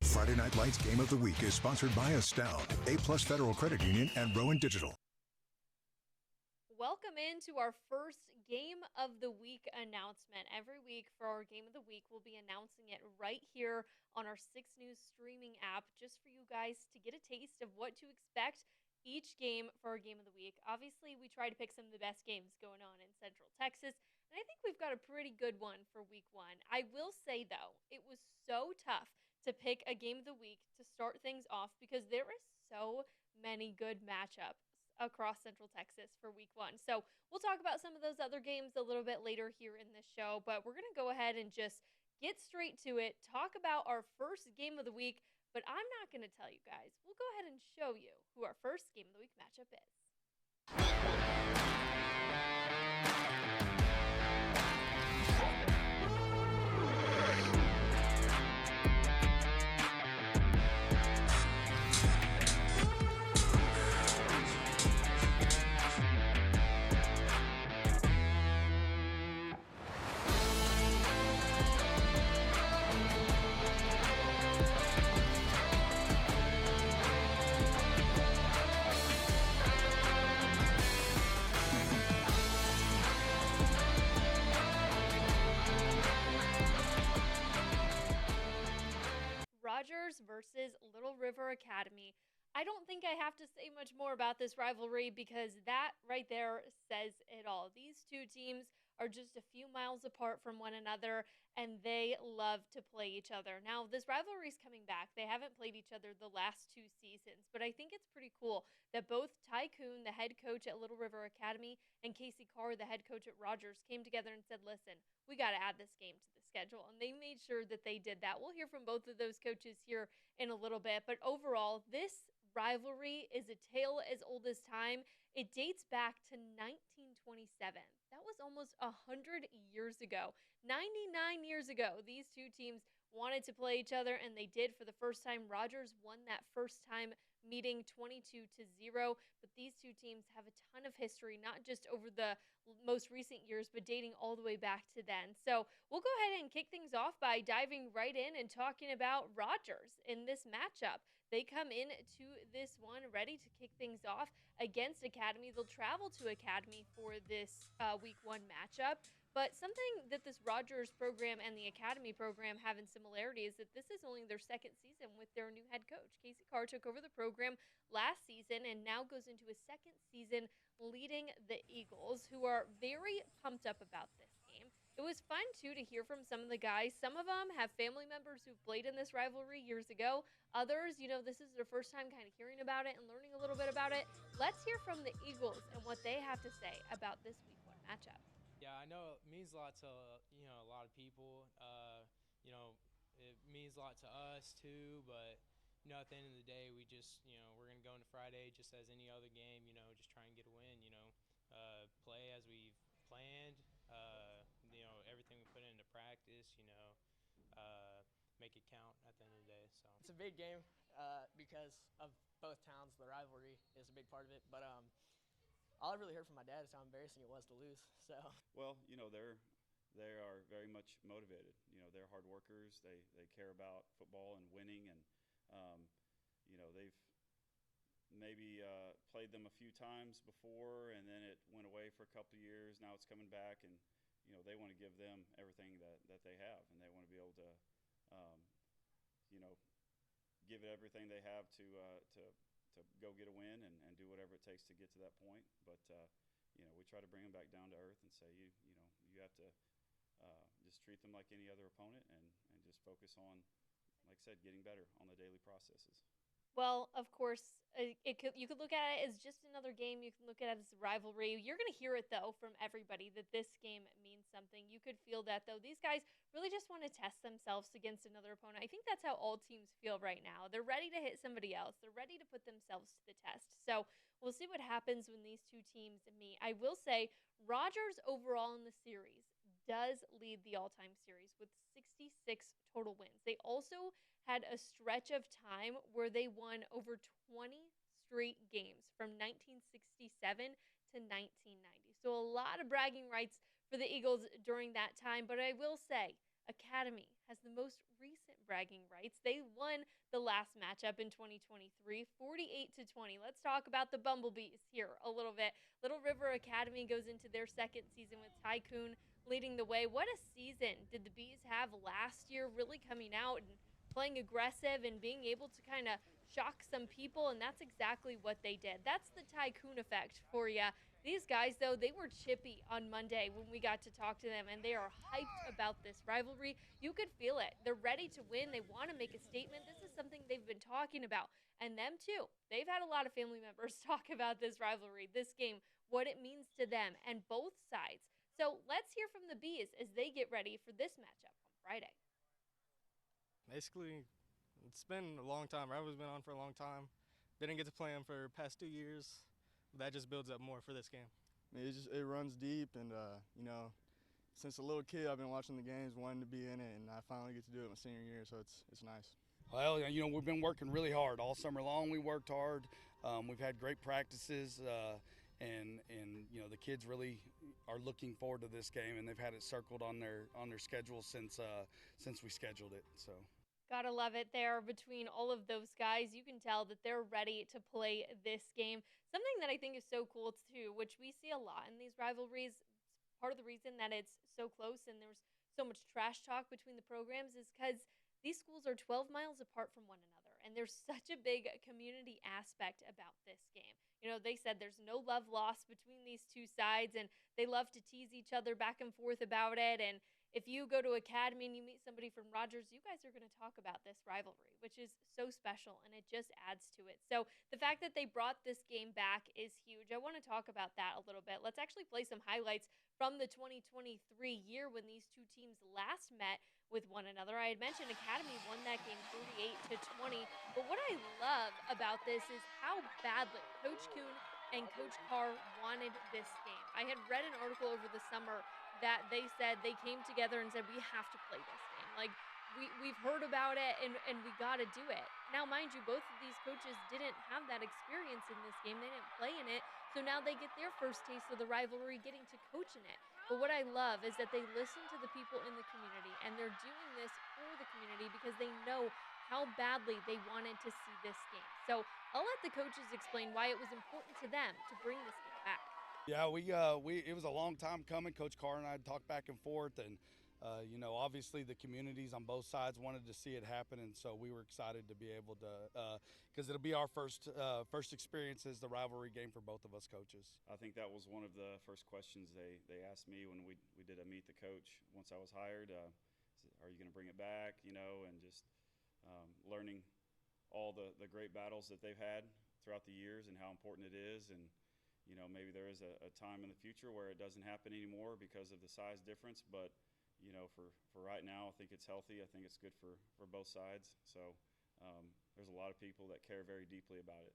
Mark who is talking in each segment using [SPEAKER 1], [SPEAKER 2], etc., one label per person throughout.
[SPEAKER 1] Friday Night Lights Game of the Week is sponsored by Astound, A-Plus Federal Credit Union, and Rowan Digital.
[SPEAKER 2] Welcome into our first Game of the Week announcement. Every week for our Game of the Week, we'll be announcing it right here on our 6 News streaming app, just for you guys to get a taste of what to expect each game for our Game of the Week. Obviously, we try to pick some of the best games going on in Central Texas, and I think we've got a pretty good one for Week 1. I will say, though, it was so tough to pick a Game of the Week to start things off because there is so many good matchups across Central Texas for Week 1. So we'll talk about some of those other games a little bit later here in this show, but we're going to go ahead and just get straight to it, talk about our first Game of the Week, but I'm not going to tell you guys. We'll go ahead and show you who our first Game of the Week matchup is. Rogers versus Little River Academy. I don't think I have to say much more about this rivalry because that right there says it all. These two teams are just a few miles apart from one another, and they love to play each other. Now, this rivalry is coming back. They haven't played each other the last 2 seasons, but I think it's pretty cool that both Tycoon, the head coach at Little River Academy, and Casey Carr, the head coach at Rogers, came together and said, listen, we got to add this game to the schedule. And they made sure that they did that. We'll hear from both of those coaches here in a little bit. But overall, this rivalry is a tale as old as time. It dates back to 1927. That was almost 100 years ago. 99 years ago, these two teams wanted to play each other, and they did for the first time. Rogers won that first time meeting 22-0, but these two teams have a ton of history, not just over the most recent years, but dating all the way back to then. So we'll go ahead and kick things off by diving right in and talking about Rogers in this matchup. They come in to this one ready to kick things off against Academy. They'll travel to Academy for this Week 1 matchup. But something that this Rogers program and the Academy program have in similarity is that this is only their second season with their new head coach. Casey Carr took over the program last season and now goes into his second season leading the Eagles, who are very pumped up about this game. It was fun, too, to hear from some of the guys. Some of them have family members who've played in this rivalry years ago. Others, this is their first time kind of hearing about it and learning a little bit about it. Let's hear from the Eagles and what they have to say about this Week 1 matchup.
[SPEAKER 3] Yeah, I know it means a lot to a lot of people. It means a lot to us too. But at the end of the day, we just we're gonna go into Friday just as any other game. Just try and get a win. Play as we've planned. Everything we put into practice. Make it count at the end of the day. So
[SPEAKER 4] it's a big game because of both towns. The rivalry is a big part of it, but all I really heard from my dad is how embarrassing it was to lose. So.
[SPEAKER 5] Well, they are very much motivated. They're hard workers. They care about football and winning, and they've maybe played them a few times before, and then it went away for a couple of years. Now it's coming back, and they want to give them everything that they have, and they want to be able to give it everything they have to go get a win and do whatever it takes to get to that point. But we try to bring them back down to earth and say you have to just treat them like any other opponent and just focus on, like I said, getting better on the daily processes.
[SPEAKER 2] Well, of course, you could look at it as just another game. You can look at it as a rivalry. You're going to hear it, though, from everybody that this game means something. You could feel that, though. These guys really just want to test themselves against another opponent. I think that's how all teams feel right now. They're ready to hit somebody else. They're ready to put themselves to the test. So we'll see what happens when these two teams meet. I will say Rogers overall in the series does lead the all-time series with 66 total wins. They also had a stretch of time where they won over 20 straight games from 1967 to 1990. So a lot of bragging rights for the Eagles during that time. But I will say Academy has the most recent bragging rights. They won the last matchup in 2023, 48-20. Let's talk about the Bumblebees here a little bit. Little River Academy goes into their second season with Tycoon leading the way. What a season did the Bees have last year, really coming out and playing aggressive and being able to kind of shock some people, and that's exactly what they did. That's the Tycoon effect for you. These guys, though, they were chippy on Monday when we got to talk to them, and they are hyped about this rivalry. You could feel it. They're ready to win. They want to make a statement. This is something they've been talking about. And them, too. They've had a lot of family members talk about this rivalry, this game, what it means to them, and both sides. So let's hear from the Bees as they get ready for this matchup on Friday.
[SPEAKER 6] Basically, it's been a long time. Rivalry's been on for a long time. Didn't get to play them for the past 2 years. That just builds up more for this game.
[SPEAKER 7] It runs deep, and since a little kid, I've been watching the games, wanting to be in it, and I finally get to do it my senior year, so it's nice.
[SPEAKER 8] Well, we've been working really hard all summer long. We worked hard. We've had great practices, and the kids really are looking forward to this game, and they've had it circled on their schedule since we scheduled it. So.
[SPEAKER 2] Gotta love it there between all of those guys. You can tell that they're ready to play this game. Something that I think is so cool too, which we see a lot in these rivalries, part of the reason that it's so close and there's so much trash talk between the programs is because these schools are 12 miles apart from one another. And there's such a big community aspect about this game. They said there's no love lost between these two sides, and they love to tease each other back and forth about it. And if you go to Academy and you meet somebody from Rogers, you guys are going to talk about this rivalry, which is so special, and it just adds to it. So the fact that they brought this game back is huge. I want to talk about that a little bit. Let's actually play some highlights from the 2023 year when these two teams last met with one another. I had mentioned Academy won that game 48-20, but what I love about this is how badly Coach Kuhn and Coach Carr wanted this game. I had read an article over the summer that they said they came together and said, we have to play this game. Like, we've heard about it, and we got to do it. Now, mind you, both of these coaches didn't have that experience in this game. They didn't play in it, so now they get their first taste of the rivalry getting to coach in it. But what I love is that they listen to the people in the community, and they're doing this for the community because they know how badly they wanted to see this game. So I'll let the coaches explain why it was important to them to bring this game back.
[SPEAKER 8] Yeah, it was a long time coming. Coach Carr and I talked back and forth, and obviously the communities on both sides wanted to see it happen, and so we were excited to be able to, because it'll be our first experience as the rivalry game for both of us coaches.
[SPEAKER 5] I think that was one of the first questions they asked me when we did a meet the coach once I was hired. Are you going to bring it back? And just learning all the great battles that they've had throughout the years and how important it is, and maybe there is a time in the future where it doesn't happen anymore because of the size difference, but for right now, I think it's healthy. I think it's good for both sides. So there's a lot of people that care very deeply about it.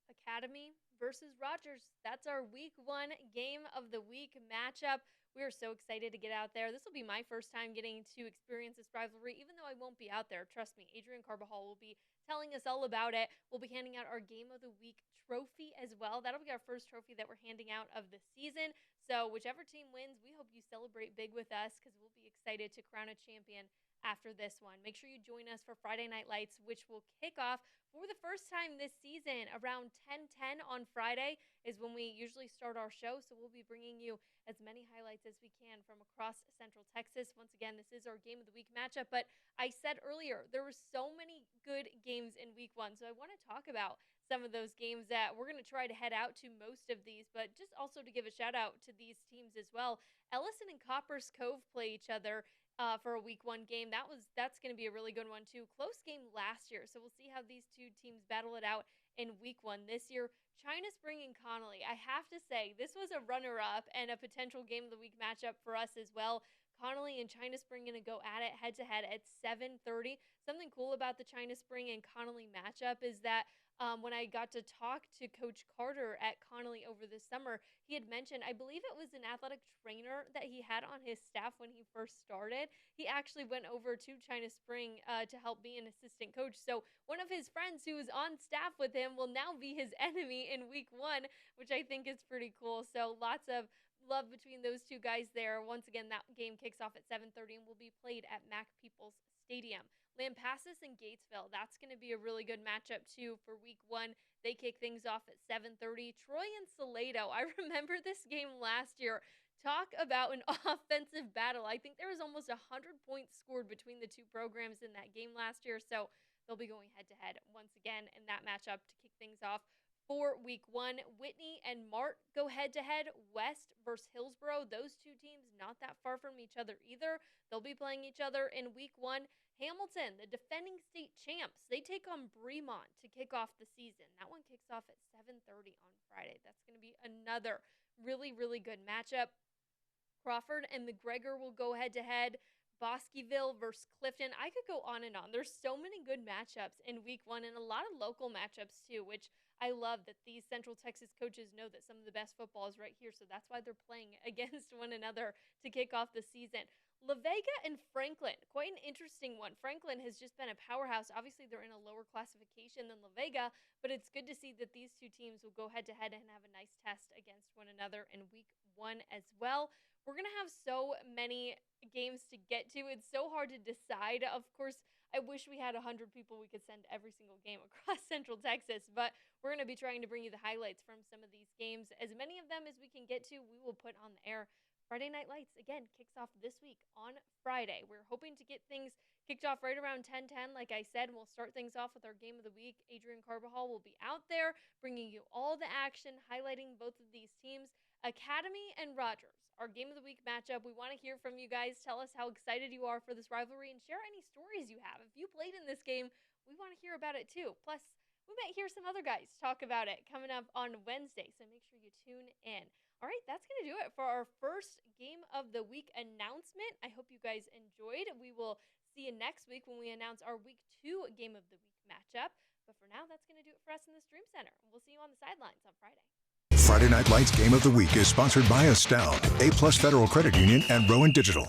[SPEAKER 2] Academy versus Rogers. That's our week 1 game of the week matchup. We are so excited to get out there. This will be my first time getting to experience this rivalry, even though I won't be out there. Trust me, Adrian Carbajal will be telling us all about it. We'll be handing out our Game of the Week trophy as well. That'll be our first trophy that we're handing out of the season. So whichever team wins, we hope you celebrate big with us because we'll be excited to crown a champion after this one. Make sure you join us for Friday Night Lights, which will kick off for the first time this season. Around 10:10 on Friday is when we usually start our show, so we'll be bringing you as many highlights as we can from across Central Texas. Once again, this is our Game of the Week matchup, but I said earlier, there were so many good games in week 1, so I want to talk about some of those games that we're going to try to head out to most of these, but just also to give a shout out to these teams as well. Ellison and Coppers Cove play each other for a week 1 game. That's going to be a really good one too. Close game last year, so we'll see how these two teams battle it out in week 1 this year. China Spring and Connolly. I have to say, this was a runner-up and a potential Game of the Week matchup for us as well. Connolly and China Spring going to go at it head-to-head at 7:30. Something cool about the China Spring and Connolly matchup is that when I got to talk to Coach Carter at Connolly over the summer, he had mentioned, I believe it was an athletic trainer that he had on his staff when he first started. He actually went over to China Spring to help be an assistant coach. So one of his friends who was on staff with him will now be his enemy in week 1, which I think is pretty cool. So lots of love between those two guys there. Once again, that game kicks off at 7:30 and will be played at Mac Peoples Stadium. Lampasas and Gatesville, that's going to be a really good matchup too for week 1. They kick things off at 7:30. Troy and Salado, I remember this game last year. Talk about an offensive battle. I think there was almost 100 points scored between the two programs in that game last year, so they'll be going head-to-head once again in that matchup to kick things off for week 1. Whitney and Mart go head-to-head. West versus Hillsboro. Those two teams not that far from each other either. They'll be playing each other in week 1. Hamilton, the defending state champs, they take on Bremont to kick off the season. That one kicks off at 7:30 on Friday. That's going to be another really, really good matchup. Crawford and McGregor will go head-to-head. Bosqueville versus Clifton. I could go on and on. There's so many good matchups in week 1 and a lot of local matchups too, which I love that these Central Texas coaches know that some of the best football is right here, so that's why they're playing against one another to kick off the season. La Vega and Franklin, quite an interesting one. Franklin has just been a powerhouse. Obviously, they're in a lower classification than La Vega, but it's good to see that these two teams will go head-to-head and have a nice test against one another in week 1 as well. We're going to have so many games to get to. It's so hard to decide. Of course, I wish we had 100 people we could send every single game across Central Texas, but we're going to be trying to bring you the highlights from some of these games. As many of them as we can get to, we will put on the air. Friday Night Lights, again, kicks off this week on Friday. We're hoping to get things kicked off right around 10:10. Like I said, we'll start things off with our game of the week. Adrian Carbajal will be out there bringing you all the action, highlighting both of these teams. Academy and Rogers, our game of the week matchup. We want to hear from you guys. Tell us how excited you are for this rivalry and share any stories you have. If you played in this game, we want to hear about it too. Plus, we might hear some other guys talk about it coming up on Wednesday, so make sure you tune in. All right, that's going to do it for our first game of the week announcement. I hope you guys enjoyed. We will see you next week when we announce our week 2 game of the week matchup. But for now, that's going to do it for us in the Stream Center. We'll see you on the sidelines on Friday.
[SPEAKER 1] Friday Night Lights Game of the Week is sponsored by Astound, A+ Federal Credit Union, and Rowan Digital.